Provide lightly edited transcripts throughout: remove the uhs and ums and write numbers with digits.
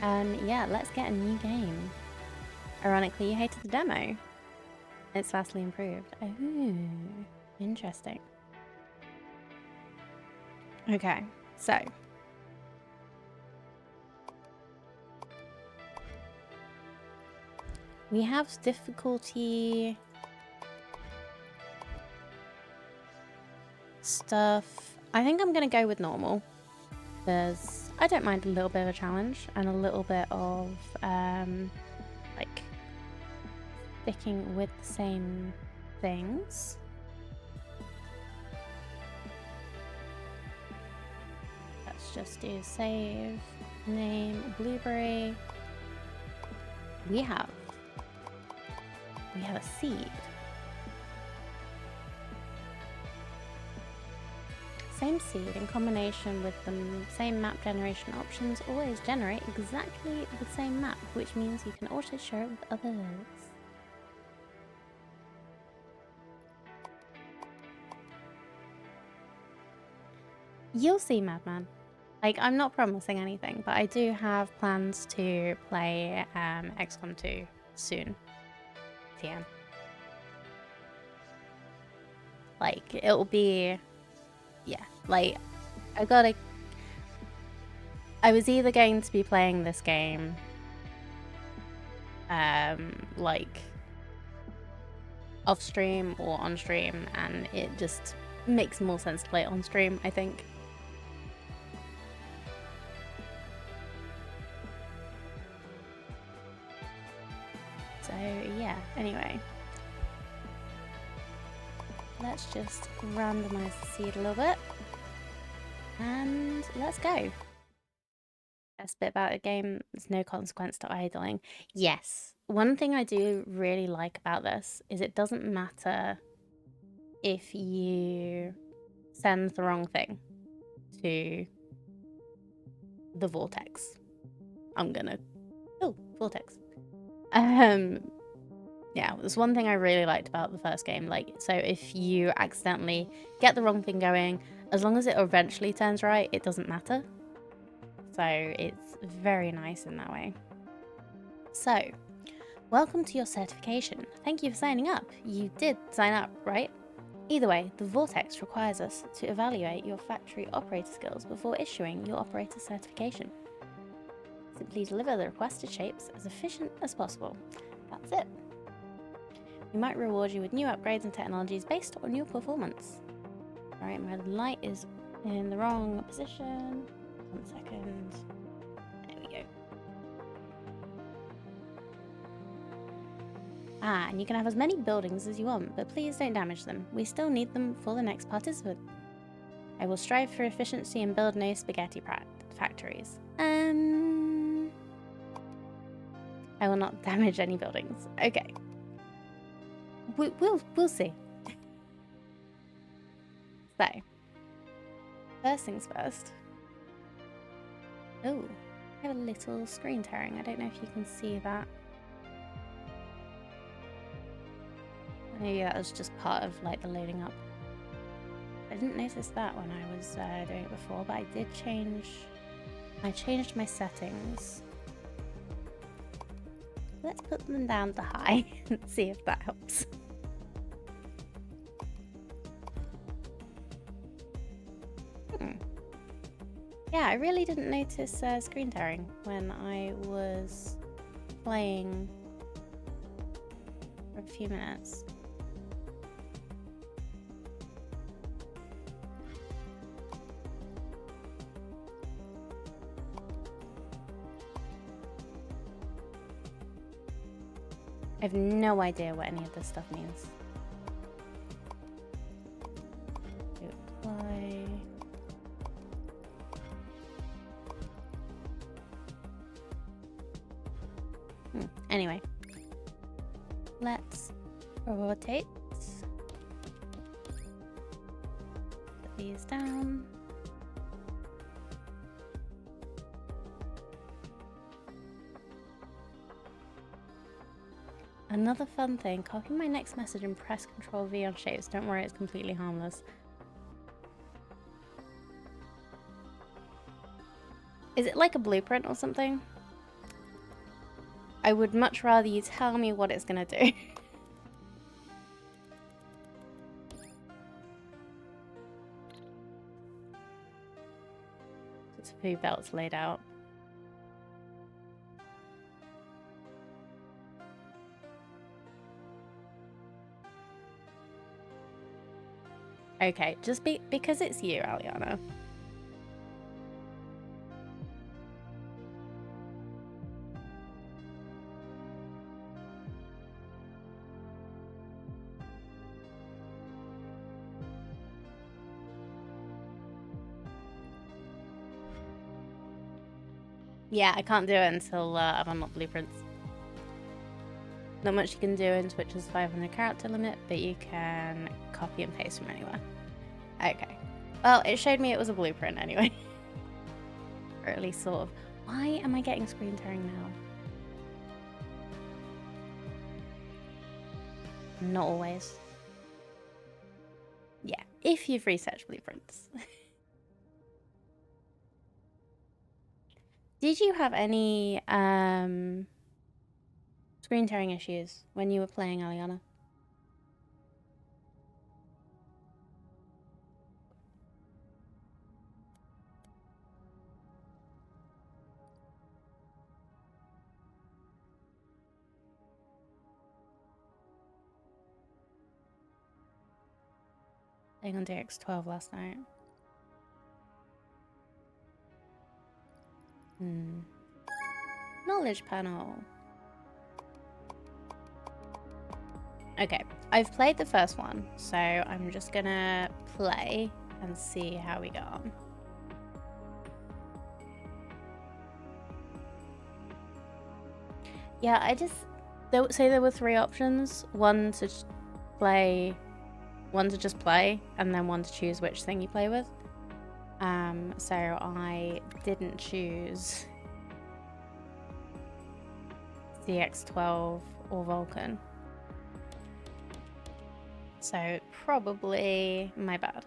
And yeah, let's get a new game. Ironically, you hated the demo. It's vastly improved. Oh, interesting. Okay, so we have difficulty stuff. I think I'm gonna go with normal because I don't mind a little bit of a challenge and a little bit of like sticking with the same things. Let's just do save, name, blueberry. We have a seed. Same seed in combination with the same map generation options always generate exactly the same map, which means you can also share it with others. You'll see, Madman. Like, I'm not promising anything, but I do have plans to play XCOM 2 soon. TM. Like, it'll be... Yeah, like, I was either going to be playing this game, like, off-stream or on-stream, and it just makes more sense to play it on-stream, I think. So, yeah, anyway. Let's just randomize the seed a little bit. And let's go. Best bit about the game, there's no consequence to idling. Yes, one thing I do really like about this is it doesn't matter if you send the wrong thing to the vortex. Oh, vortex. Yeah, there's one thing I really liked about the first game. Like, so if you accidentally get the wrong thing going, as long as it eventually turns right, it doesn't matter. So it's very nice in that way. So, welcome to your certification. Thank you for signing up. You did sign up, right? Either way, the Vortex requires us to evaluate your factory operator skills before issuing your operator certification. Simply deliver the requested shapes as efficient as possible. That's it. We might reward you with new upgrades and technologies based on your performance. Alright, my light is in the wrong position. 1 second. There we go. Ah, and you can have as many buildings as you want, but please don't damage them. We still need them for the next participant. I will strive for efficiency and build no spaghetti factories. I will not damage any buildings. Okay. We'll see. So, first things first. Oh, I have a little screen tearing. I don't know if you can see that. Maybe that was just part of like the loading up. I didn't notice that when I was doing it before, but I did change. I changed my settings. Let's put them down to high and see if that helps. Yeah, I really didn't notice screen tearing when I was playing for a few minutes. I have no idea what any of this stuff means. Apply. Anyway, let's rotate. Put these down. Another fun thing, copy my next message and press Ctrl V on Shapez. Don't worry, it's completely harmless. Is it like a blueprint or something? I would much rather you tell me what it's gonna do. It's 2 belts laid out. Okay, just because it's you, Aliana. Yeah, I can't do it until I've unlocked blueprints. Not much you can do in Twitch's 500 character limit, but you can copy and paste from anywhere. Okay. Well, it showed me it was a blueprint anyway. Or at least sort of. Why am I getting screen tearing now? Not always. Yeah, if you've researched blueprints. Did you have any screen tearing issues when you were playing, Aliana? Playing on DX12 last night. Knowledge panel. Okay, I've played the first one, so I'm just gonna play and see how we go on. Yeah, there were 3 options. One to play, one to just play, and then one to choose which thing you play with. So I didn't choose CX12 or Vulcan. So probably my bad.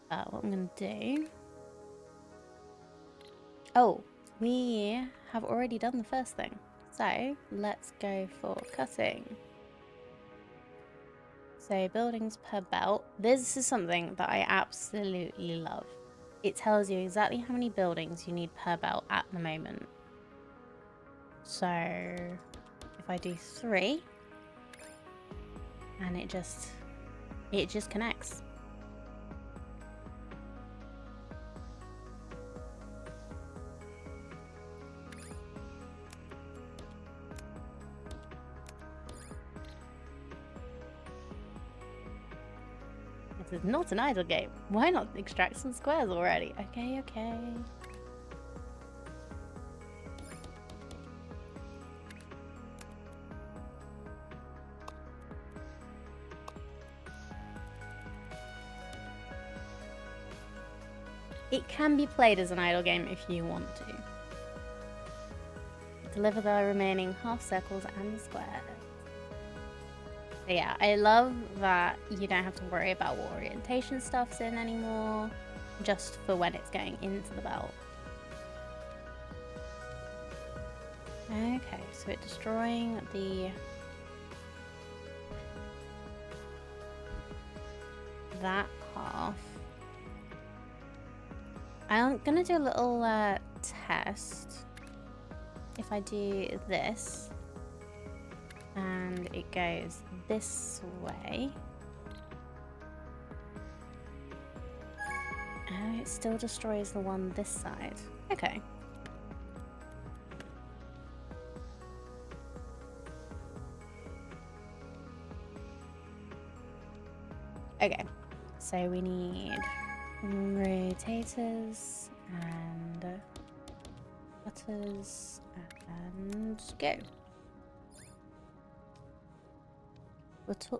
What I'm gonna do... Oh, we have already done the first thing. So let's go for cutting. So buildings per belt. This is something that I absolutely love. It tells you exactly how many buildings you need per belt at the moment. So if I do 3, and it just connects. This is not an idle game. Why not extract some squares already? Okay, okay. It can be played as an idle game if you want to. Deliver the remaining half circles and squares. But yeah, I love that you don't have to worry about what orientation stuff's in anymore, just for when it's going into the belt. Okay, so it's destroying that half. I'm gonna do a little test. If I do this, and it goes this way. Oh, it still destroys the one this side. Okay. Okay, so we need rotators and cutters and go.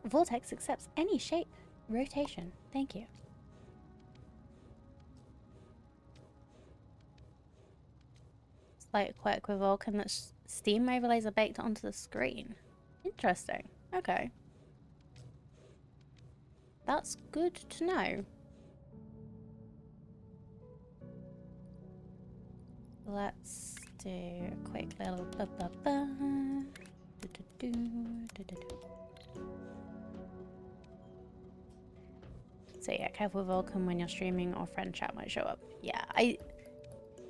Vortex accepts any shape rotation. Thank you. Slight quirk with Vulcan that steam overlays are baked onto the screen. Interesting. Okay. That's good to know. Let's do a quick little ba-ba-ba. Do-do-do. So yeah, careful with welcome when you're streaming or friend chat might show up. Yeah,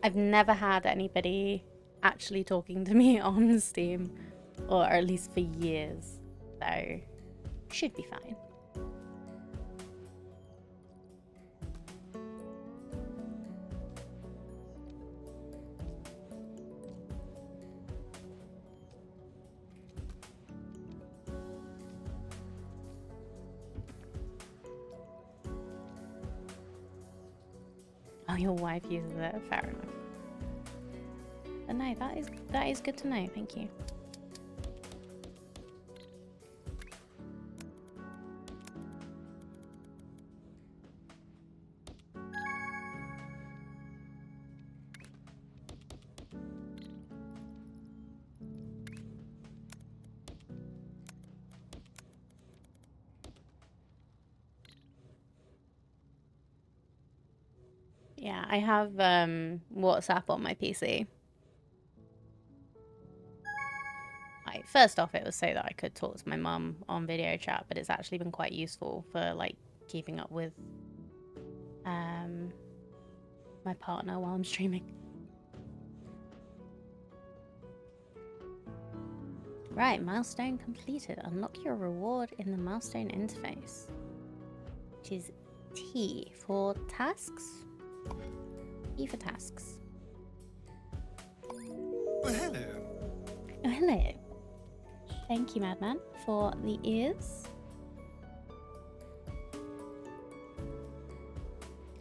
I've never had anybody actually talking to me on Steam, or at least for years, so should be fine. Oh, your wife uses it. Fair enough. But no, that is good to know. Thank you. Yeah, I have WhatsApp on my PC. First off, it was so that I could talk to my mum on video chat, but it's actually been quite useful for like keeping up with my partner while I'm streaming. Right, milestone completed. Unlock your reward in the milestone interface, which is T for tasks. E for tasks. Well, hello. Oh, hello. Thank you, Madman, for the ears.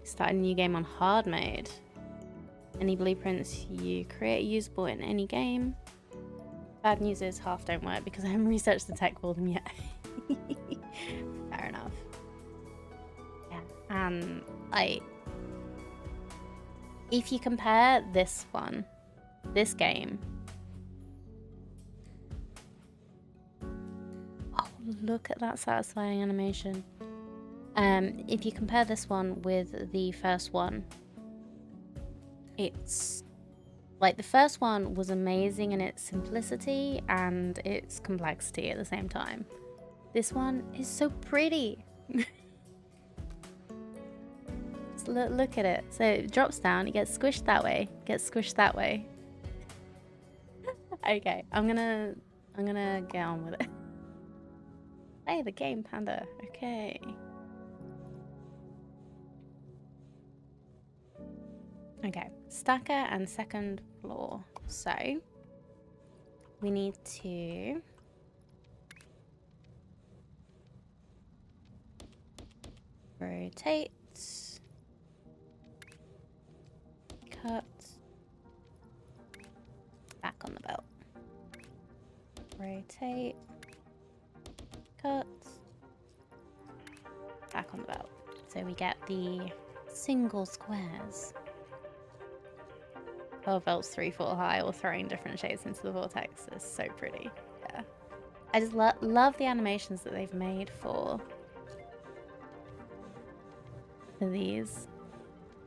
Start a new game on hard mode. Any blueprints you create are usable in any game. Bad news is half don't work because I haven't researched the tech for them yet. Fair enough. Yeah, if you compare this game. Oh, look at that satisfying animation. If you compare this one with the first one, it's like the first one was amazing in its simplicity and its complexity at the same time. This one is so pretty. Look at it. So it drops down, it gets squished that way, gets squished that way. Okay, I'm gonna get on with it. Hey, the game panda. Okay. Okay, stacker and second floor. So we need to rotate, cut, back on the belt. Rotate, cut, back on the belt. So we get the single squares. Oh, belts 3 foot high or throwing different shapes into the vortex is so pretty. Yeah. I just love the animations that they've made for these.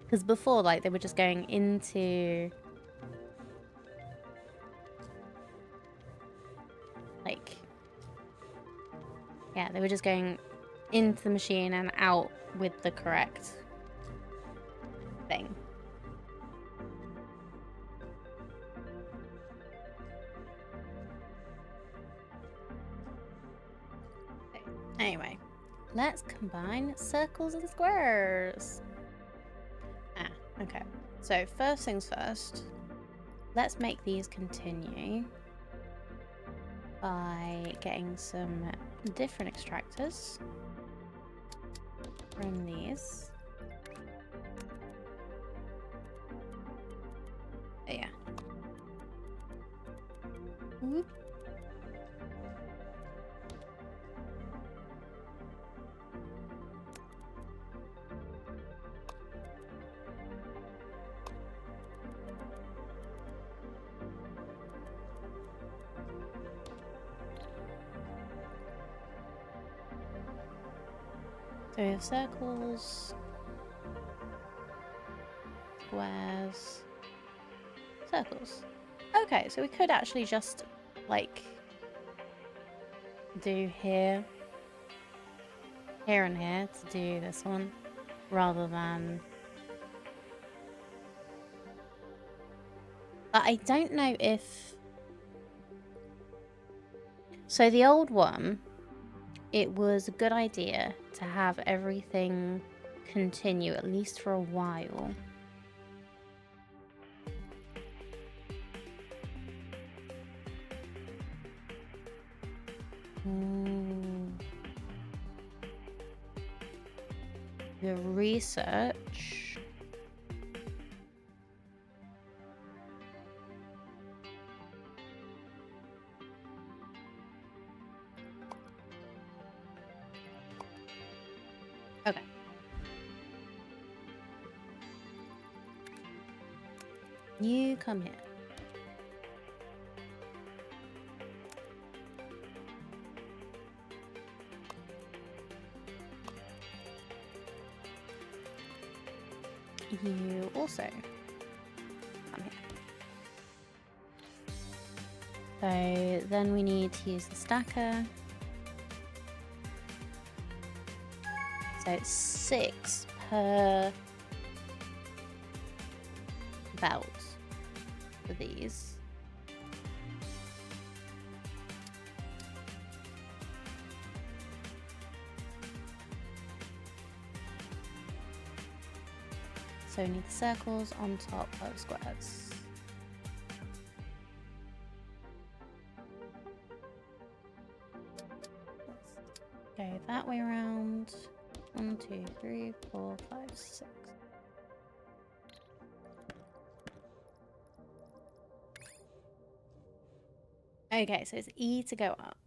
Because before, like, they were just going into... Like... Yeah, they were just going into the machine and out with the correct thing. Anyway, let's combine circles and squares. Okay. So first things first, let's make these continue by getting some different extractors from these. Oh, yeah. Whoop. So we have circles, squares, circles. Okay, so we could actually just, like, do here and here to do this one, rather than... But I don't know if... So the old one, it was a good idea to have everything continue, at least for a while. The research. Okay. You come here. You also come here. So then we need to use the stacker. So it's 6 per belt for these. So we need the circles on top of squares. Let's go that way around. 1, 2, 3, 4, 5, 6. Okay, so it's E to go up.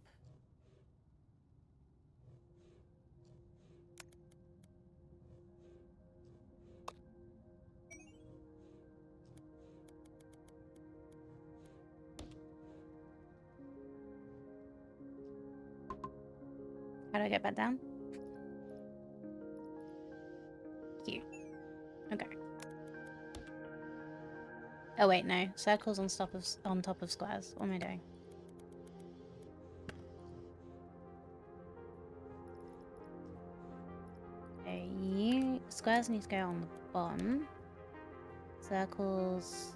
How do I get back down? Q. Okay. Oh wait, no. Circles on top of squares. What am I doing? Okay, squares need to go on the bottom. Circles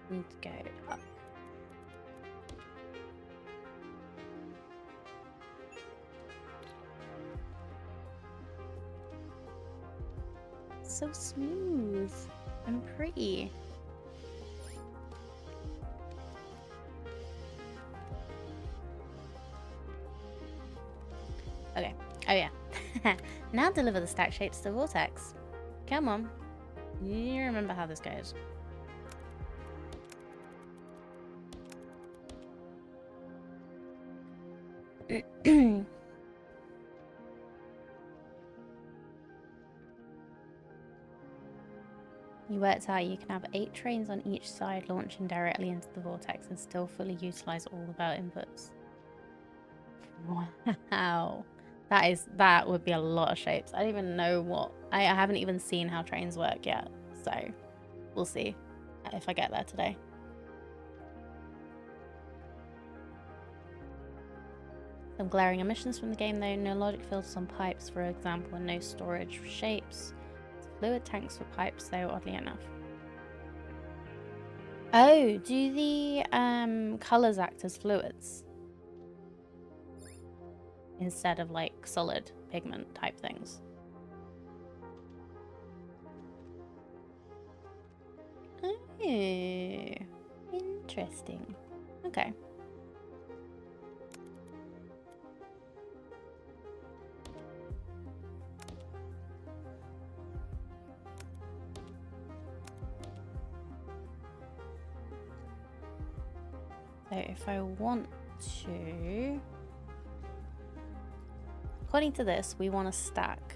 need to go up. So smooth and pretty. Okay. Oh yeah. Now deliver the stack shapes to the vortex. Come on. You remember how this goes. You worked out you can have 8 trains on each side launching directly into the vortex and still fully utilize all of our inputs. Wow. That would be a lot of shapes. I don't even know what... I haven't even seen how trains work yet. So, we'll see if I get there today. Some glaring omissions from the game though. No logic filters on pipes, for example, and no storage for shapes. Fluid tanks for pipes though, oddly enough. Oh, do the colours act as fluids? Instead of like solid pigment type things. Oh, interesting. Okay. So if I want to... According to this, we want to stack.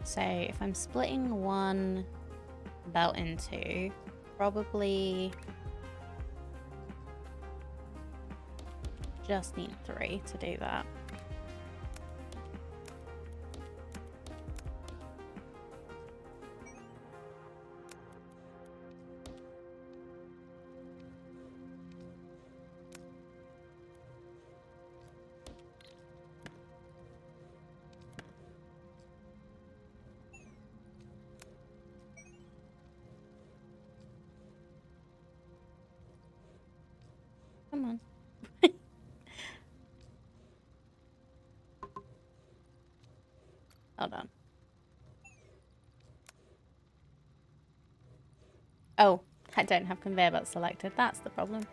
So if I'm splitting one belt in two, probably just need 3 to do that. Come on. Hold on. Oh, I don't have conveyor belt selected. That's the problem.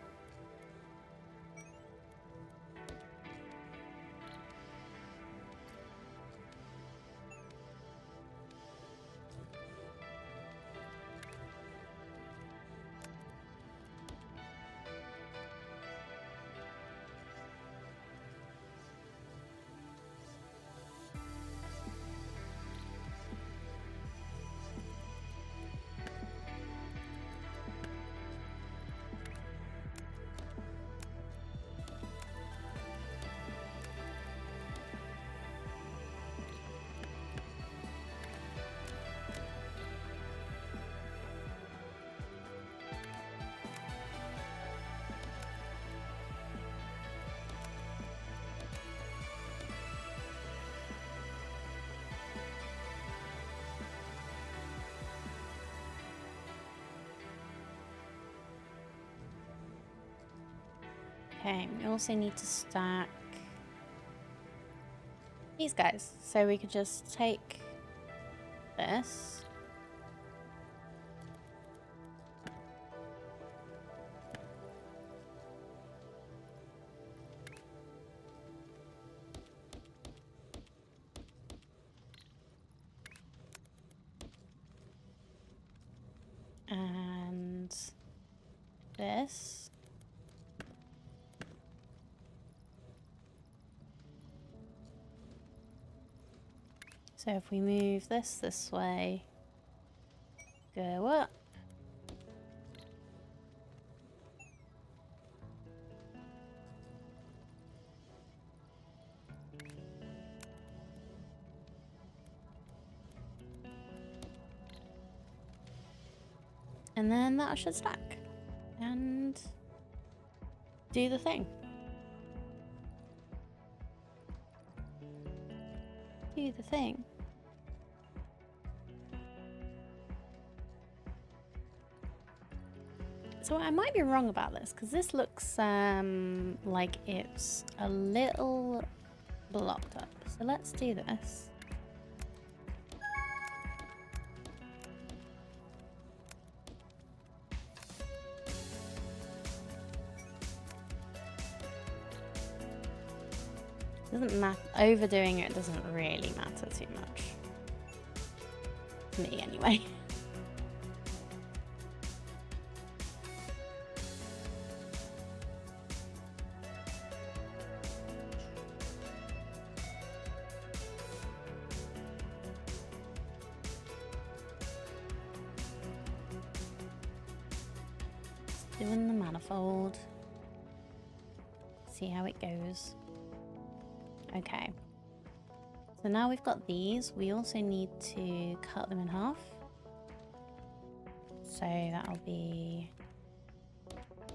Okay, we also need to stack these guys. So we could just take this. And this. So if we move this way, go up. And then that should stack. And do the thing. Do the thing. So I might be wrong about this, because this looks like it's a little blocked up. So let's do this. Doesn't matter. Overdoing it doesn't really matter too much. To me, anyway. Doing the manifold. See how it goes. Okay. So now we've got these. We also need to cut them in half. So that'll be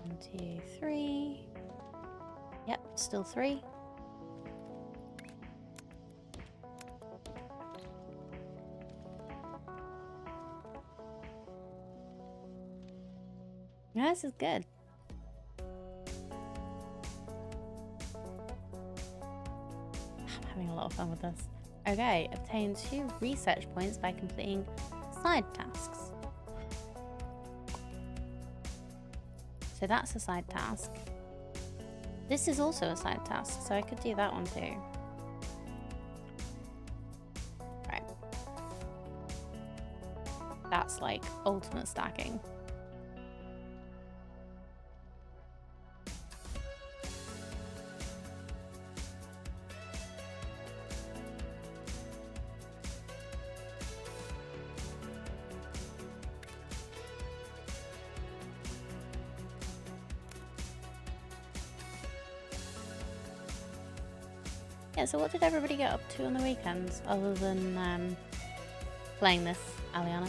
1, 2, 3. Yep, still 3. Yeah, this is good. I'm having a lot of fun with this. Okay, obtain 2 research points by completing side tasks. So that's a side task. This is also a side task, so I could do that one too. Right. That's like ultimate stacking. Yeah, so what did everybody get up to on the weekends other than playing this, Aliana?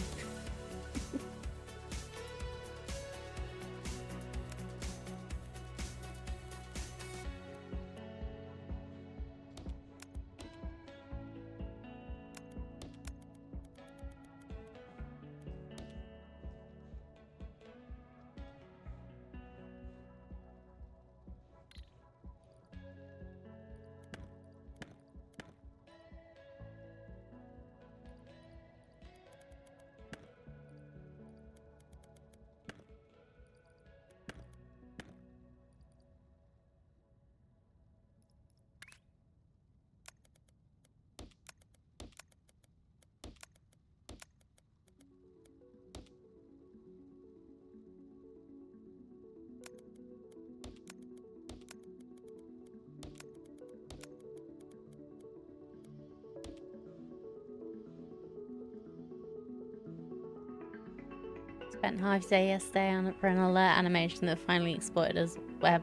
Spent half day yesterday on for an alert animation that finally exported as web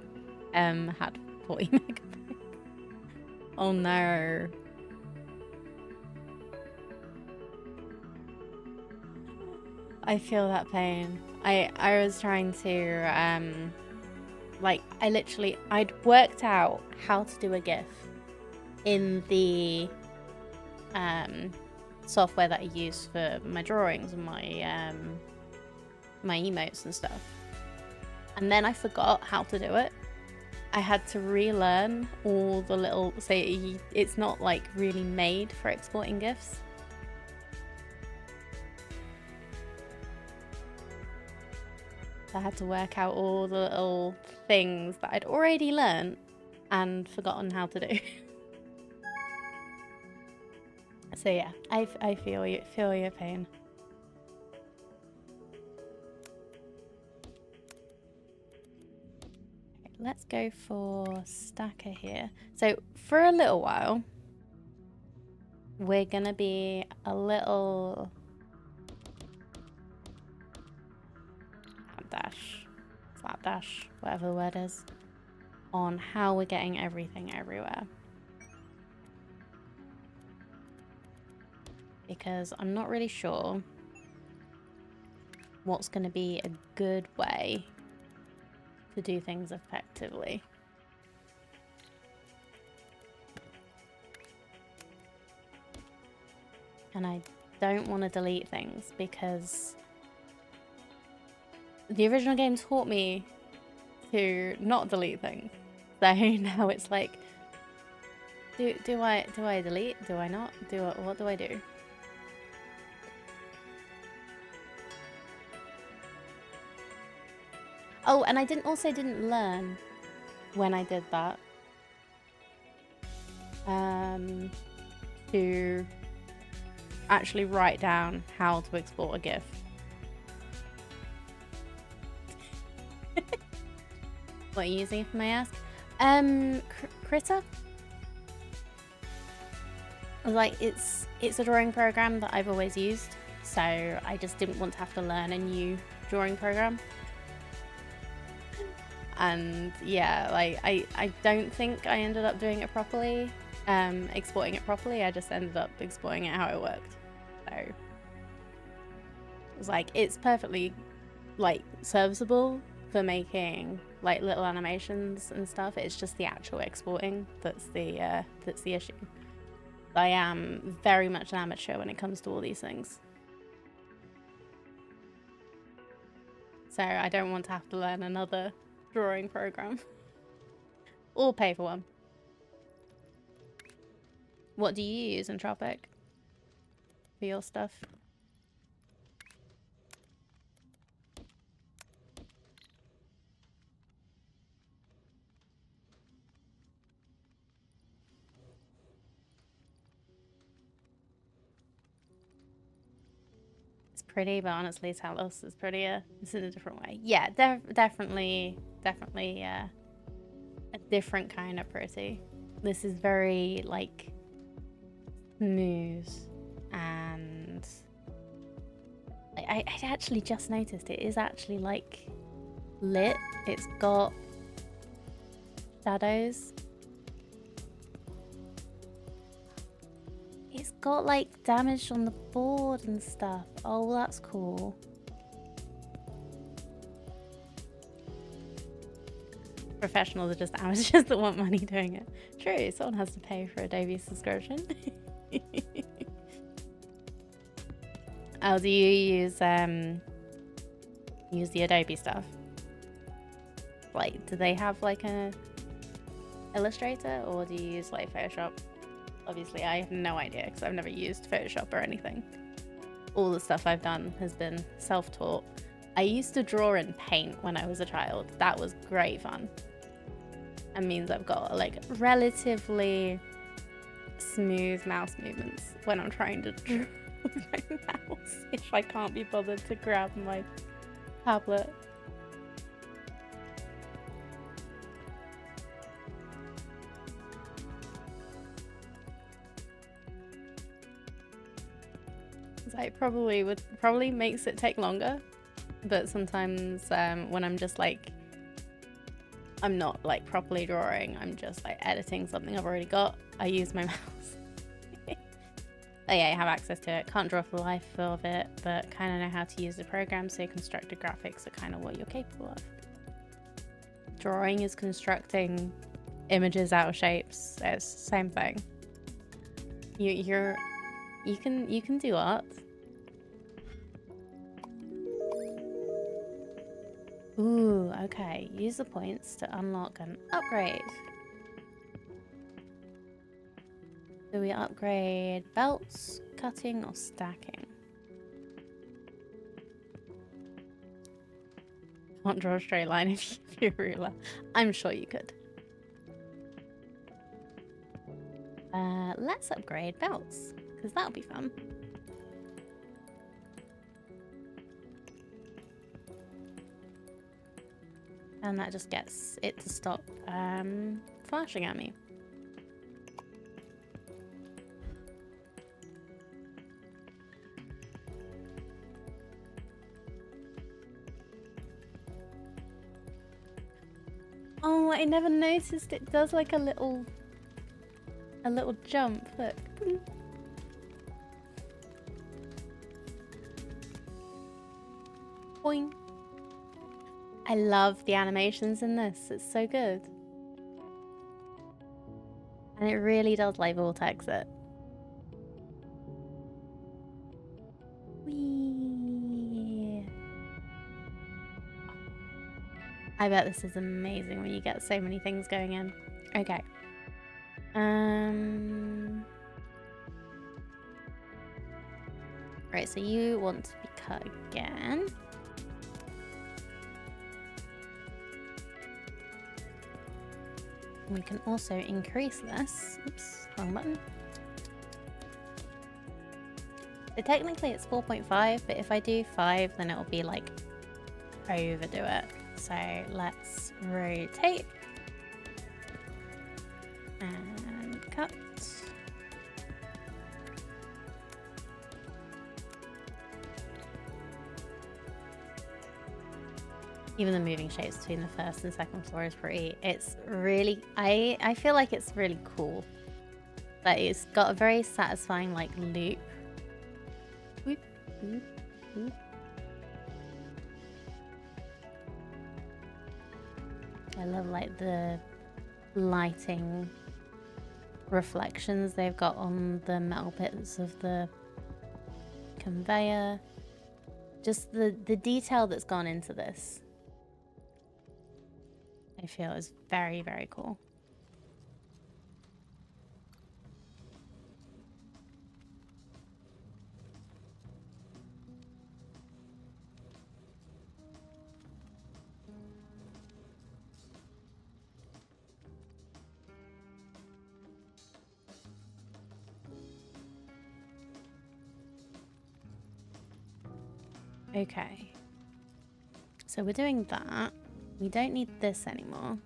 had 40 megabytes. Oh no. I feel that pain. I was trying to like I'd worked out how to do a GIF in the software that I use for my drawings and my my emotes and stuff, and then I forgot how to do it. I had to relearn all the little, so it's not like really made for exporting GIFs. I had to work out all the little things that I'd already learned and forgotten how to do. So yeah, I feel your pain. Okay, let's go for Stacker here. So for a little while, we're gonna be a little slapdash, whatever the word is, on how we're getting everything everywhere. Because I'm not really sure what's going to be a good way to do things effectively. And I don't want to delete things because the original game taught me to not delete things. So now it's like, do I delete? Do I not? What do I do? Oh, and I didn't learn when I did that to actually write down how to export a GIF. What are you using, if I may ask? Critter? Like, it's a drawing program that I've always used, so I just didn't want to have to learn a new drawing program. And yeah, like I don't think I ended up doing it properly, exporting it properly. I just ended up exporting it how it worked. So it was like, it's perfectly like serviceable for making like little animations and stuff. It's just the actual exporting that's the issue. I am very much an amateur when it comes to all these things. So I don't want to have to learn another drawing program or pay for one. What do you use in Tropic for your stuff? It's pretty, but honestly, tell us it's prettier. This is a different way. Yeah, definitely a different kind of pretty. This is very like smooth, and I actually just noticed it is actually like lit. It's got shadows. got like damage on the board and stuff. Oh, well, that's cool. Professionals are just amateurs that want money doing it. True, someone has to pay for Adobe subscription. Oh, do you use the Adobe stuff? Like, do they have like a Illustrator, or do you use like Photoshop? Obviously, I have no idea because I've never used Photoshop or anything. All the stuff I've done has been self-taught. I used to draw in Paint when I was a child. That was great fun. It means I've got like relatively smooth mouse movements when I'm trying to draw with my mouse if I can't be bothered to grab my tablet. So it probably makes it take longer, but sometimes when I'm just like, I'm not like properly drawing, I'm just like editing something I've already got, I use my mouse. Oh yeah, I have access to it. Can't draw for the life of it, but kind of know how to use the program, so constructed graphics are kind of what you're capable of. Drawing is constructing images out of shapes. It's the same thing. You can do art. Ooh, okay. Use the points to unlock an upgrade. Do we upgrade belts, cutting, or stacking? Can't draw a straight line if you ruler. I'm sure you could. Let's upgrade belts, because that'll be fun. And that just gets it to stop flashing at me. Oh, I never noticed it does like a little jump. Look. Boing. I love the animations in this. It's so good. And it really does like vortex it. Whee. I bet this is amazing when you get so many things going in. Okay. Right, so you want to be cut again. We can also increase this. Oops, wrong button. So technically it's 4.5, but if I do 5, then it'll be like overdo it. So let's rotate and cut. Even the moving shapes between the first and second floor is pretty. It's really, I feel like it's really cool. But it's got a very satisfying like loop. Whoop, whoop, whoop. I love like the lighting reflections they've got on the metal bits of the conveyor. Just the detail that's gone into this, I feel, is very, very cool. Okay, so we're doing that. We don't need this anymore.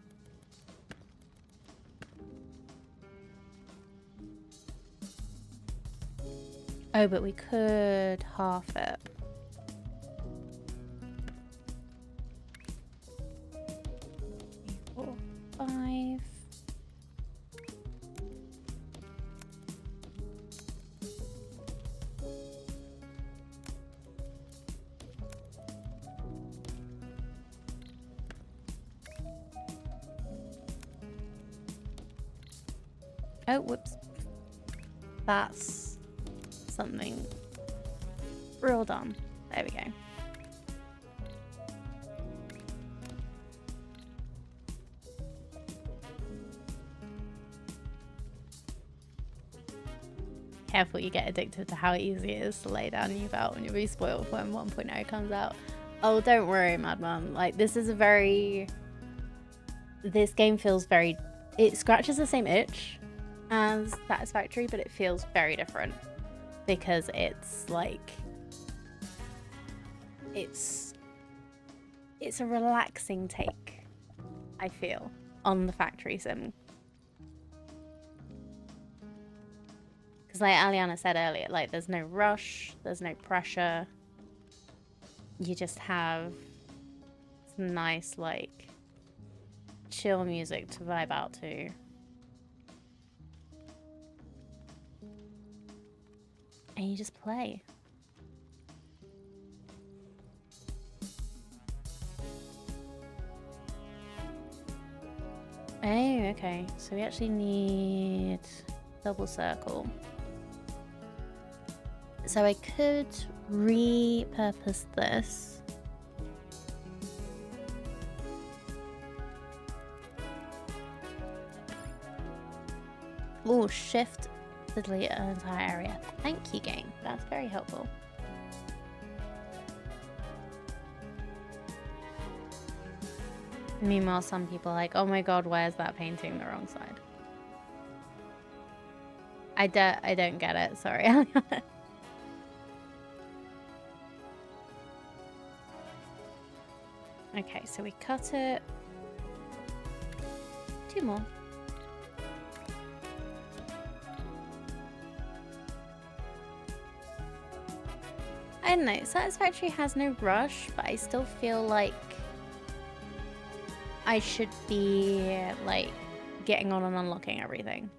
Oh, but we could half it. Three, 4, 5. Oh, whoops. That's something real dumb. There we go. Careful, you get addicted to how easy it is to lay down your belt and you'll be spoiled when 1.0 comes out. Oh, don't worry, Madman. Like, this game feels very... It scratches the same itch as Satisfactory, but it feels very different. Because it's, like... It's a relaxing take, I feel, on the factory sim. Because like Aliana said earlier, like there's no rush, there's no pressure. You just have some nice like chill music to vibe out to. And you just play. Oh, okay. So we actually need double circle. So I could repurpose this. Oh, shift to delete an entire area. Thank you, game. That's very helpful. Meanwhile, some people are like, oh my god, why is that painting the wrong side? I don't get it. Sorry. Okay, so we cut it. 2 more. I don't know. Satisfactory has no rush, but I still feel like I should be like getting on and unlocking everything.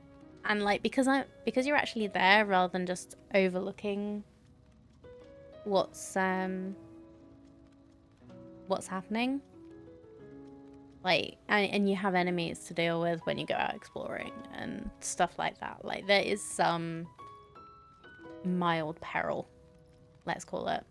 And like because you're actually there rather than just overlooking what's happening. Like and you have enemies to deal with when you go out exploring and stuff like that. Like there is some mild peril, let's call it.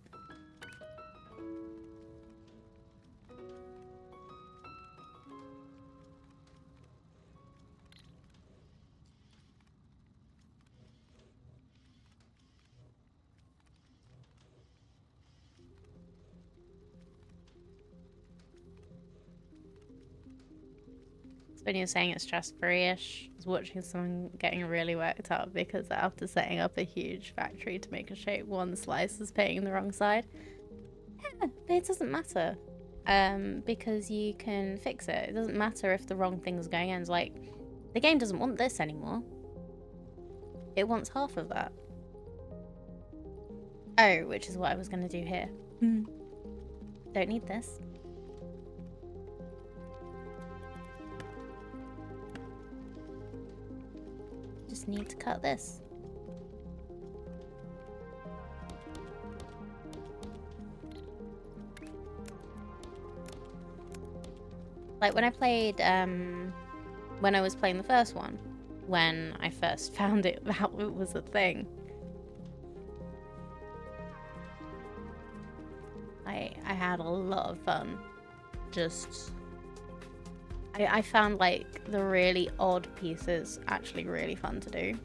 When you're saying it's stress-free-ish, I was watching someone getting really worked up because after setting up a huge factory to make a shape, one slice is painting the wrong side. Yeah, but it doesn't matter because you can fix it. It doesn't matter if the wrong thing's going in. It's like, the game doesn't want this anymore. It wants half of that. Oh, which is what I was going to do here. Don't need this. Just need to cut this. Like when I played, when I was playing the first one, when I first found it, that it was a thing. I had a lot of fun. Just, I found like the really odd pieces actually really fun to do.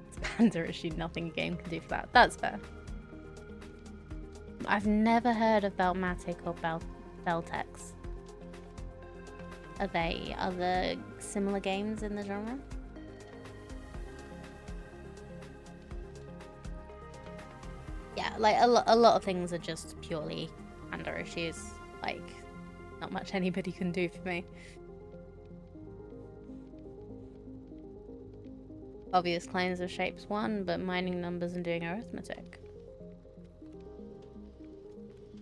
It's Panda issue, nothing a game can do for that. That's fair. I've never heard of Belmatic or Beltex. Are they other similar games in the genre? Yeah, like a lot of things are just purely Panda issues. Like, not much anybody can do for me. Obvious claims of shapes 1, but mining numbers and doing arithmetic.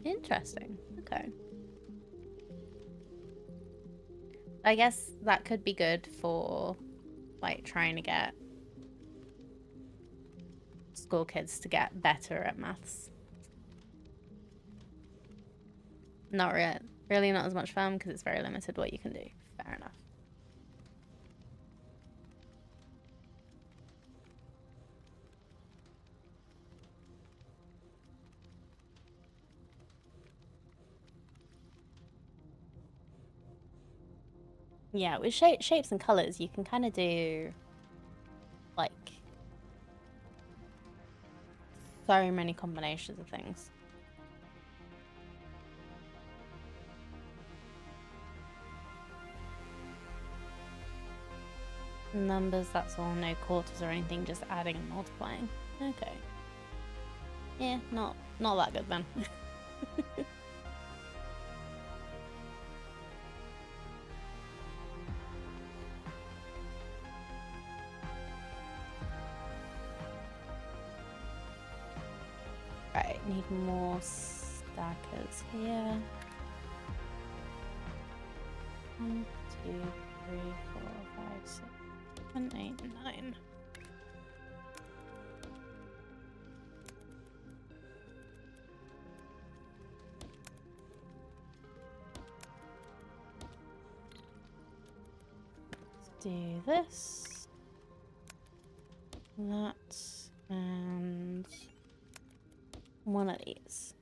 Interesting. Okay. I guess that could be good for, like, trying to get school kids to get better at maths. Not really not as much fun because it's very limited what you can do. Fair enough. Yeah, with shapes and colours, you can kind of do like so many combinations of things. Numbers, that's all. No quarters or anything, just adding and multiplying. Okay. Yeah, not that good then. Right, need more stackers here. 1, 2, 3, 4, 5, 6, 7, 8, 9. Let's do this, that, and one of these.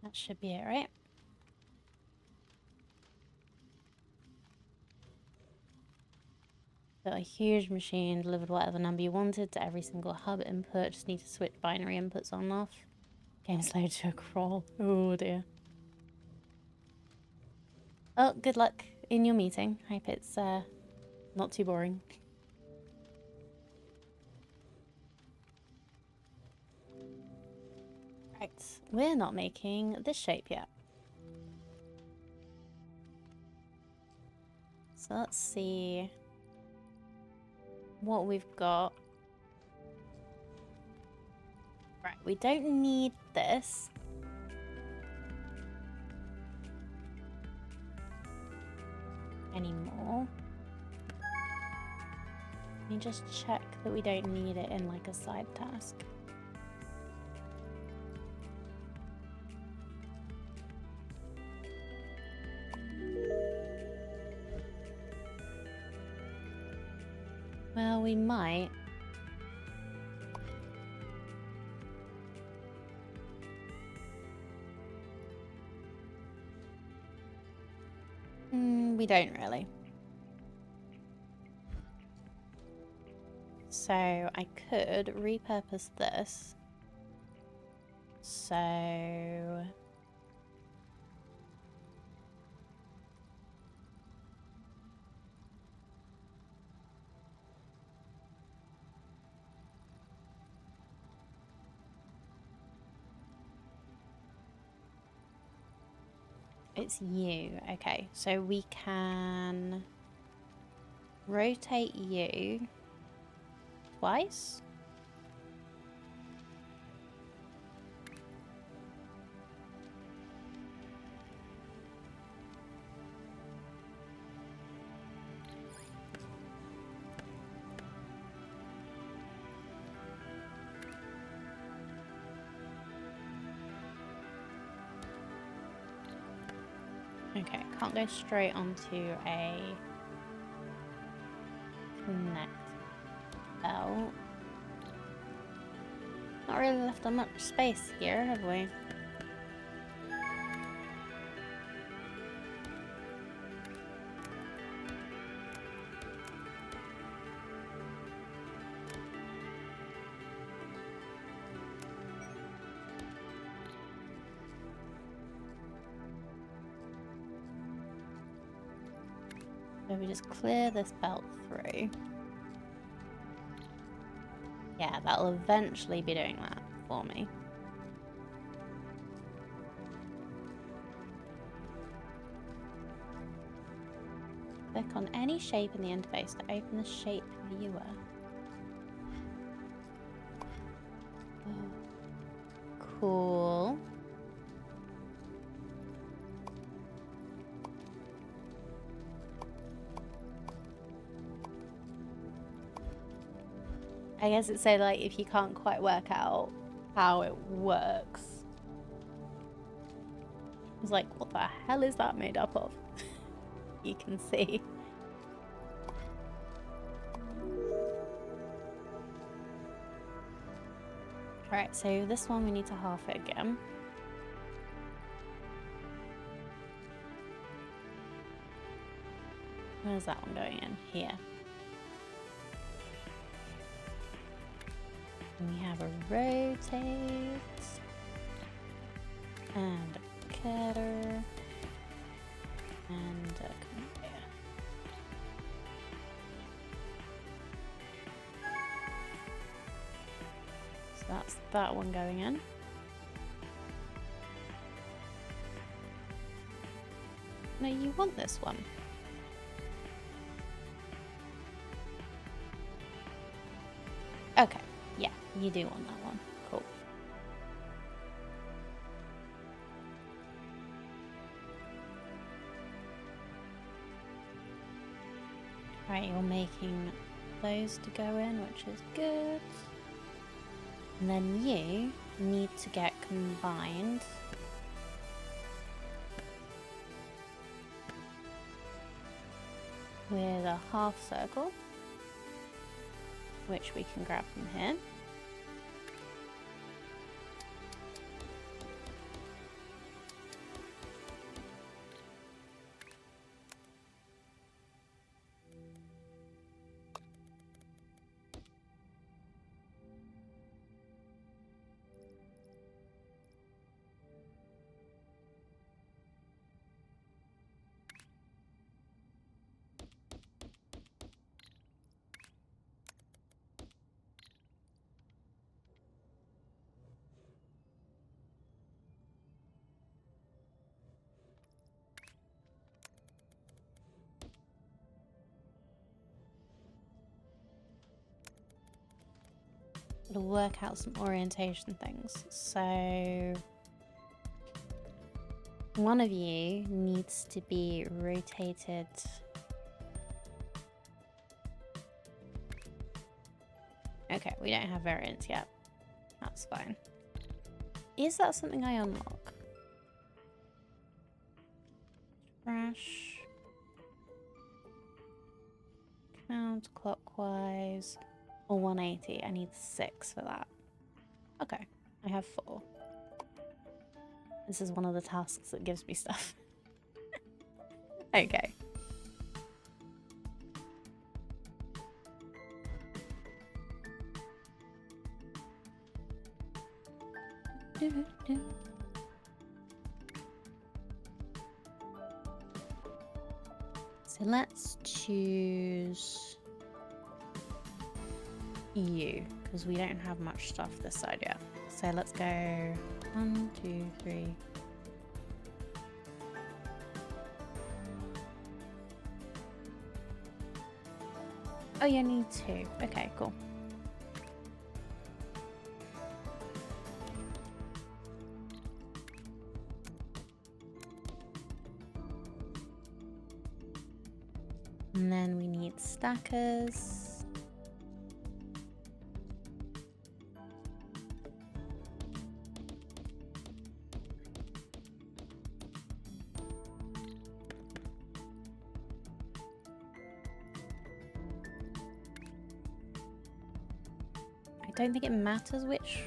That should be it, right? So a huge machine delivered whatever number you wanted to every single hub input. Just need to switch binary inputs on and off. Game slowed to a crawl. Oh dear. Oh, good luck in your meeting. Hope it's not too boring. Right, we're not making this shape yet. So let's see what we've got. Right, we don't need this. Anymore. Let me just check that we don't need it in like a side task. Well, we might. We don't really. So I could repurpose this. So it's you. Okay, so we can rotate you twice. Okay, can't go straight onto a connect belt. Not really left on much space here, have we? So we just clear this belt through. Yeah, that'll eventually be doing that for me. Click on any shape in the interface to open the shape viewer. Oh. Cool. I guess it's so like if you can't quite work out how it works. It's like, what the hell is that made up of? You can see. Alright, so this one we need to half it again. Where's that one going in? Here. And we have a rotate. And a cutter. And a conveyor. So that's that one going in. No, you want this one. Okay, yeah, you do want that one. Cool. Right, you're making those to go in, which is good. And then you need to get combined with a half circle, which we can grab from here. It'll work out some orientation things. So one of you needs to be rotated okay, we don't have variants yet. That's fine. Is that something I unlock? Trash. Counterclockwise. Or 180. I need 6 for that. Okay, I have 4. This is one of the tasks that gives me stuff. Okay. So let's choose you, because we don't have much stuff this side yet. So let's go 1, 2, 3. Oh, you need 2. Okay, cool. And then we need stackers. I don't think it matters which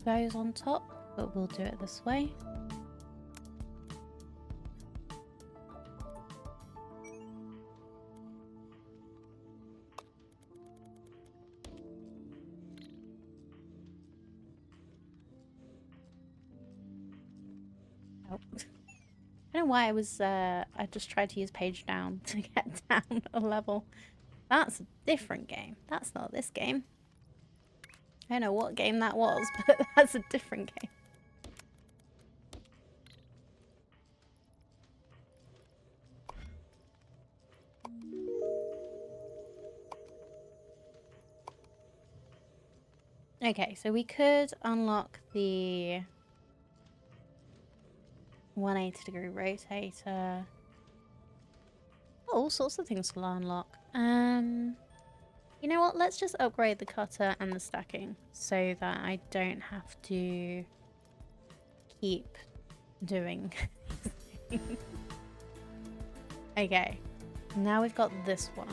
goes on top, but we'll do it this way. I don't know why I just tried to use page down to get down a level. That's a different game. That's not this game. I don't know what game that was, but that's a different game. Okay, so we could unlock the 180-degree rotator. All sorts of things to unlock. You know what? Let's just upgrade the cutter and the stacking so that I don't have to keep doing Okay, now we've got this one.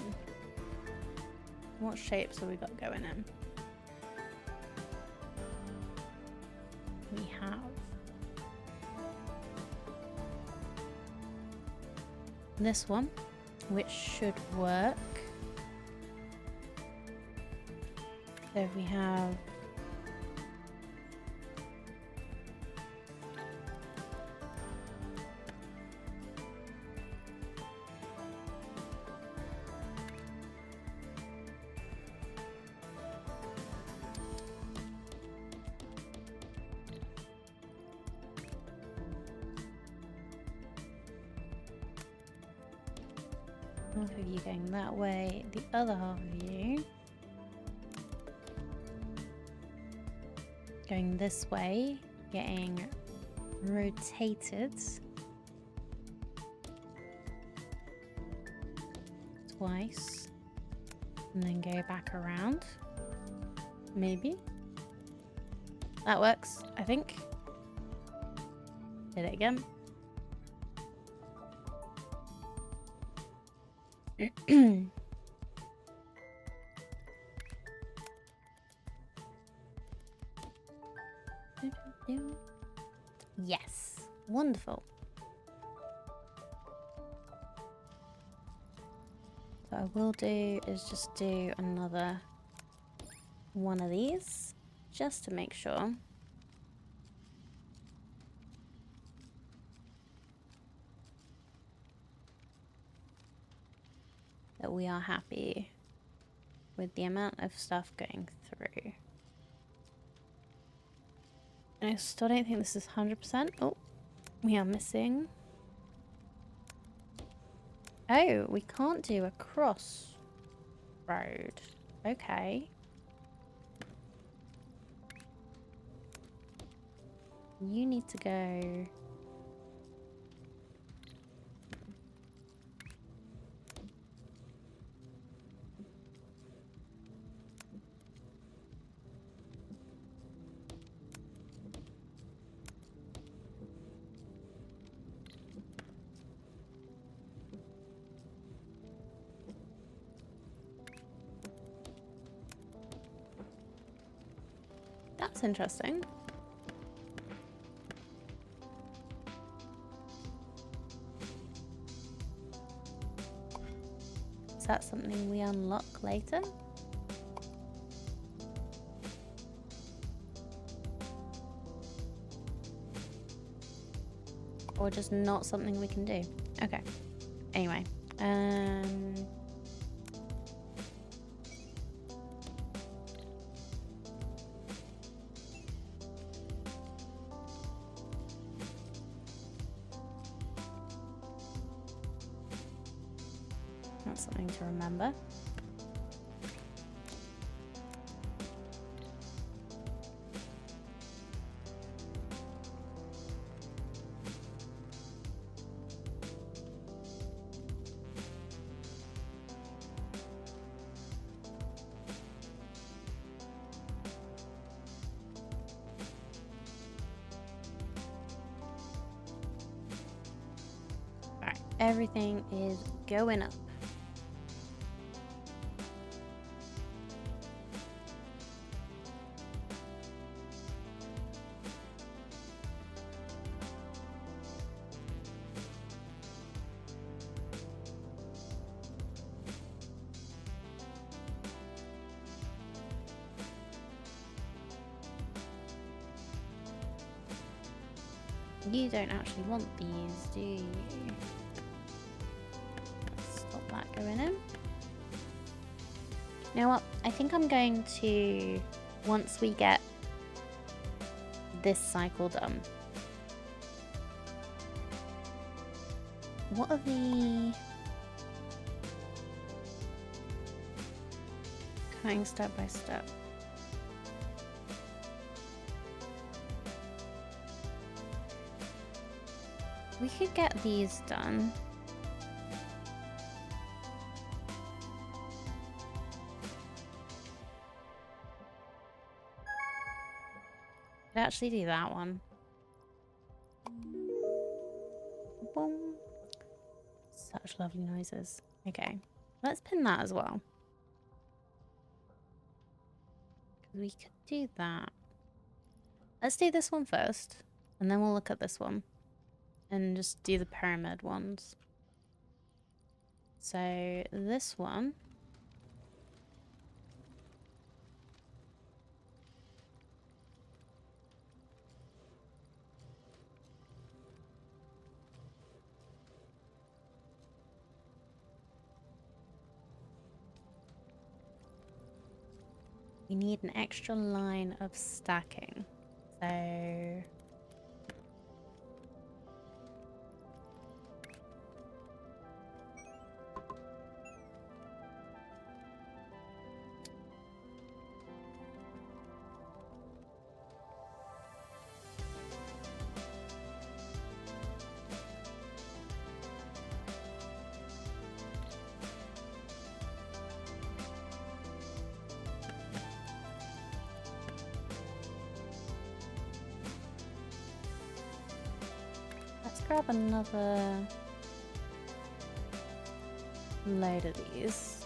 What shapes have we got going in? We have this one, which should work. So if we have half of you going that way, the other half of you going this way, getting rotated twice, and then go back around. Maybe that works, I think. Did it again. Yes, wonderful. What I will do is just do another one of these, just to make sure. That we are happy with the amount of stuff going through. And I still don't think this is 100%. Oh, we are missing. Oh, we can't do a cross road. Okay. You need to go... That's interesting. Is that something we unlock later? Or just not something we can do? Okay. Anyway. That's something to remember. Alright, everything is going up. You don't actually want these, do you? Stop that going in. You know what? I think I'm going to, once we get this cycle done. What are the... Going step by step. We could get these done. Could actually do that one. Boom. Such lovely noises. Okay, let's pin that as well. We could do that. Let's do this one first, and then we'll look at this one. And just do the pyramid ones. So this one. We need an extra line of stacking. So let's grab another load of these.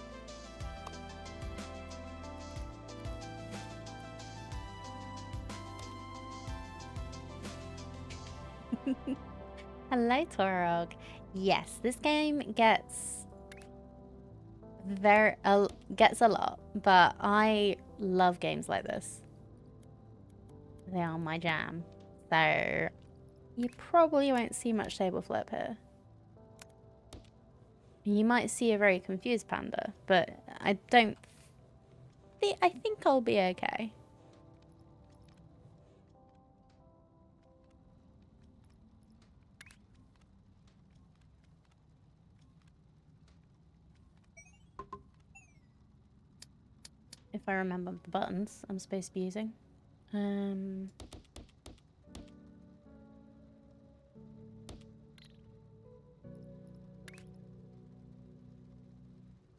Hello, Torog. Yes, this game gets gets a lot, but I love games like this. They are my jam. So you probably won't see much table flip here. You might see a very confused panda, but I don't I think I'll be okay. If I remember the buttons I'm supposed to be using.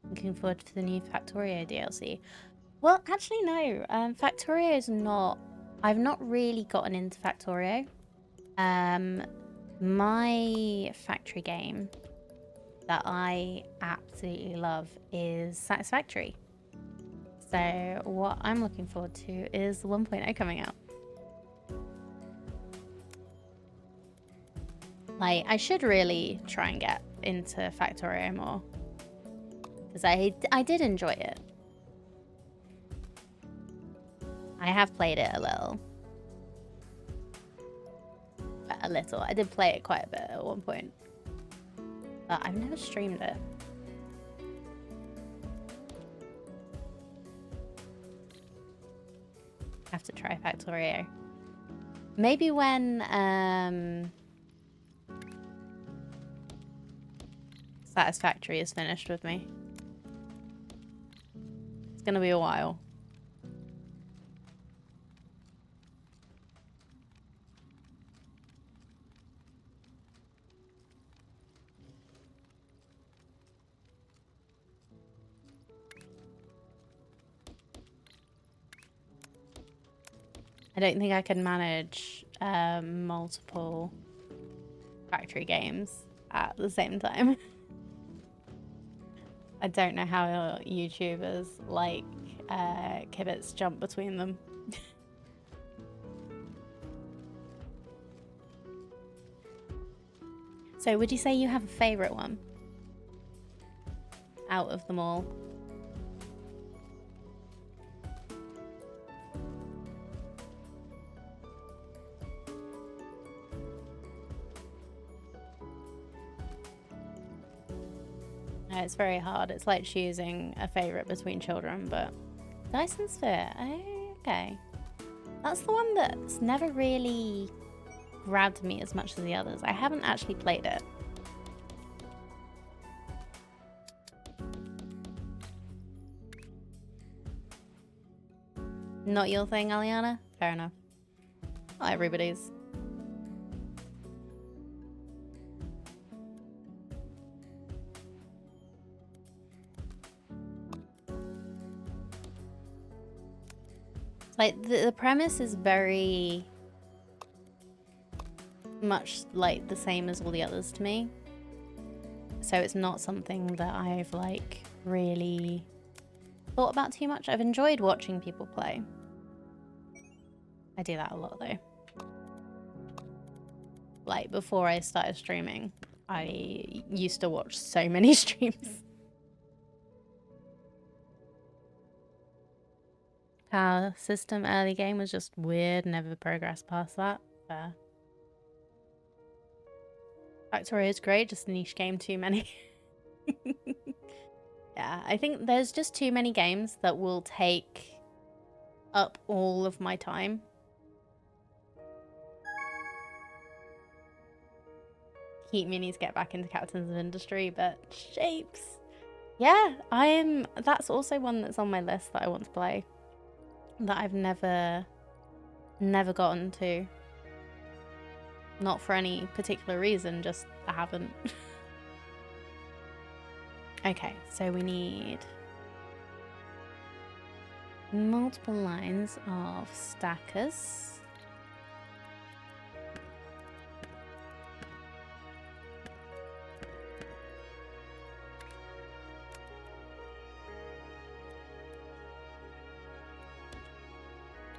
Looking forward to the new Factorio DLC. Well, actually, no. Factorio is not... I've not really gotten into Factorio. My factory game that I absolutely love is Satisfactory. So what I'm looking forward to is 1.0 coming out. Like, I should really try and get into Factorio more. Because I did enjoy it. I have played it a little. A little. I did play it quite a bit at one point. But I've never streamed it. Have to try Factorio. Maybe when Satisfactory is finished with me. It's gonna be a while. I don't think I can manage multiple factory games at the same time. I don't know how YouTubers like Kibitz jump between them. So would you say you have a favourite one out of them all? No, it's very hard. It's like choosing a favourite between children, but Dyson Sphere, okay. That's the one that's never really grabbed me as much as the others. I haven't actually played it. Not your thing, Aliana? Fair enough. Not everybody's. Like, the premise is very much like the same as all the others to me. So it's not something that I've like really thought about too much. I've enjoyed watching people play. I do that a lot though. Like before I started streaming, I used to watch so many streams. Power system early game was just weird, never progressed past that. Fair. Factorio is great, just niche game too many. Yeah, I think there's just too many games that will take up all of my time. Keep me needs to get back into Captains of Industry, but Shapes. Yeah, that's also one that's on my list that I want to play. That I've never gotten to. Not for any particular reason, just I haven't. Okay, so we need multiple lines of stackers.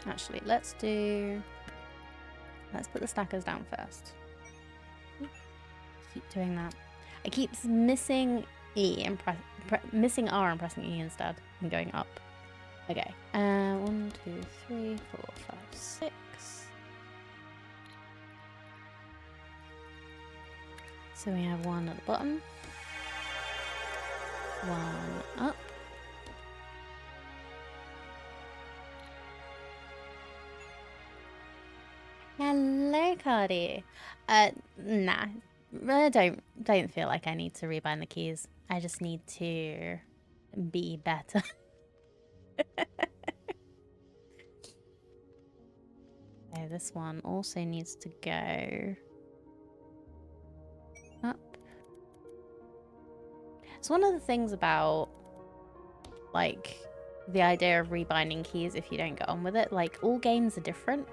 Actually, let's put the stackers down first. Keep doing that. I keep missing E and missing R and pressing E instead and going up. Okay. 1, 2, 3, 4, 5, 6. So we have one at the bottom. One up. Hello, Cardi. Nah. I don't feel like I need to rebind the keys. I just need to be better. So this one also needs to go up. It's one of the things about like the idea of rebinding keys if you don't get on with it. Like all games are different.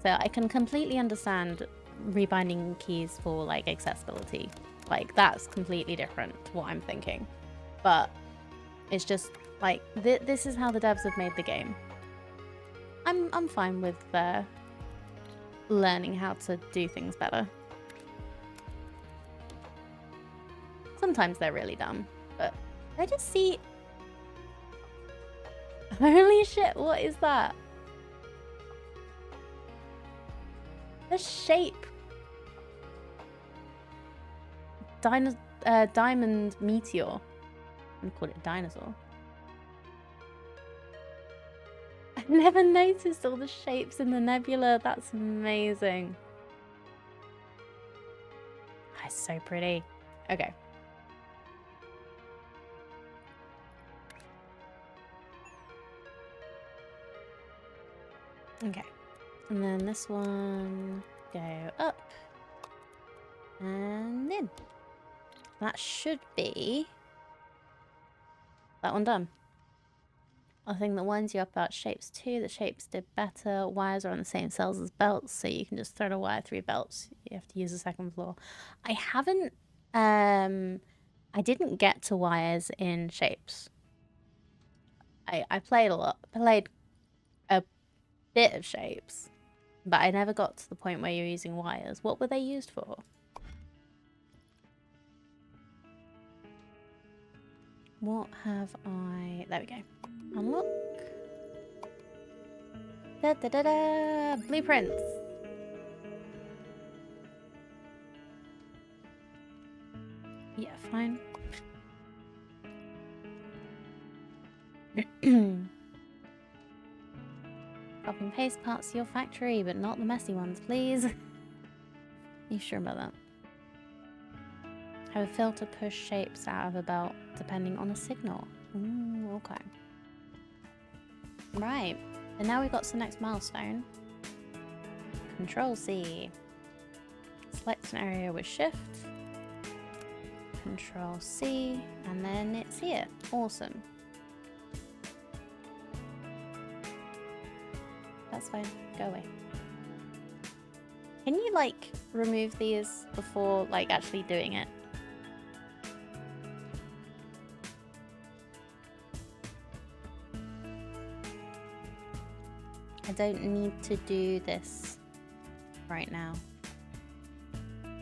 So I can completely understand rebinding keys for like accessibility. Like that's completely different to what I'm thinking. But it's just like this is how the devs have made the game. I'm fine with learning how to do things better. Sometimes they're really dumb, but I just see. Holy shit! What is that? The shape. Diamond meteor. I'm gonna call it dinosaur. I never noticed all the shapes in the nebula. That's amazing. That's so pretty. Okay. Okay. And then this one go up and in. That should be that one done. I think that winds you up about shapes too. The shapes did better. Wires are on the same cells as belts, so you can just thread a wire through belts. You have to use the second floor. I haven't. I didn't get to wires in shapes. I played a lot. Played a bit of shapes, but I never got to the point where you're using wires. What were they used for? What have I... There we go. Unlock. Da da da da! Blueprints! Yeah, fine. Copy and paste parts to your factory, but not the messy ones, please. You sure about that? Have a filter push shapes out of a belt depending on a signal. Ooh, okay. Right. And now we've got the next milestone. Control C. Select an area with shift. Control C. And then it's here. Awesome. That's fine. Go away. Can you, like, remove these before, like, actually doing it? I don't need to do this right now.